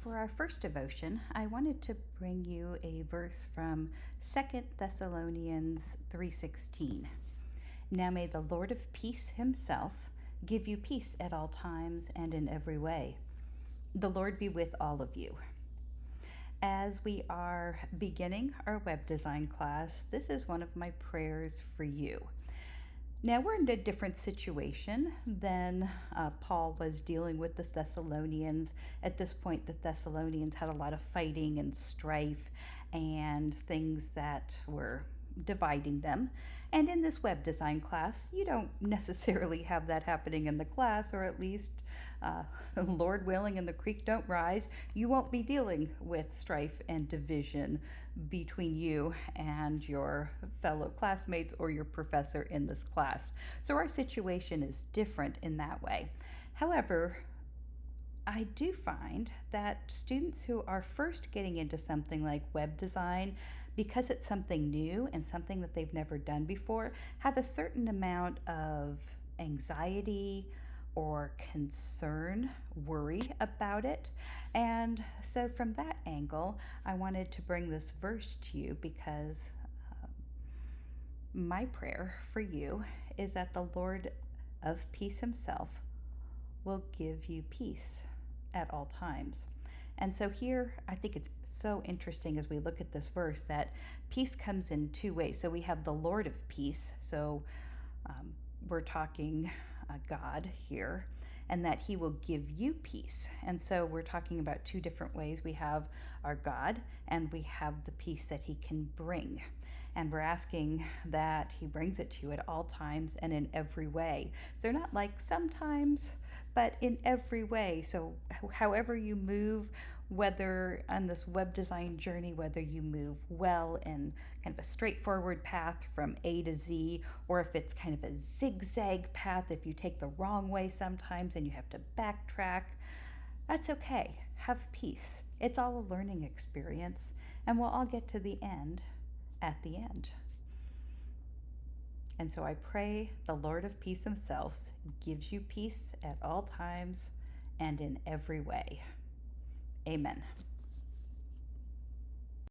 For our first devotion, I wanted to bring you a verse from 2 Thessalonians 3:16. Now may the Lord of peace himself give you peace at all times and in every way. The Lord be with all of you. As we are beginning our web design class, this is one of my prayers for you. Now, we're in a different situation than Paul was dealing with the Thessalonians. At this point, the Thessalonians had a lot of fighting and strife and things that were dividing them. And in this web design class, you don't necessarily have that happening in the class, or at least, Lord willing, and the creek don't rise, you won't be dealing with strife and division between you and your fellow classmates or your professor in this class. So our situation is different in that way. However, I do find that students who are first getting into something like web design, because it's something new and something that they've never done before, have a certain amount of anxiety or concern, worry about it. And so, from that angle, I wanted to bring this verse to you because my prayer for you is that the Lord of peace himself will give you peace at all times. And so here, I think it's so interesting as we look at this verse that peace comes in two ways. So we have the Lord of peace. So we're talking God here, and that he will give you peace. And so we're talking about two different ways. We have our God, and we have the peace that he can bring. And we're asking that he brings it to you at all times and in every way. So not like sometimes, but in every way. So however you move, whether on this web design journey, whether you move well in kind of a straightforward path from A to Z, or if it's kind of a zigzag path, if you take the wrong way sometimes and you have to backtrack, that's okay. Have peace. It's all a learning experience, and we'll all get to the end at the end. And so I pray the Lord of peace himself gives you peace at all times and in every way. Amen.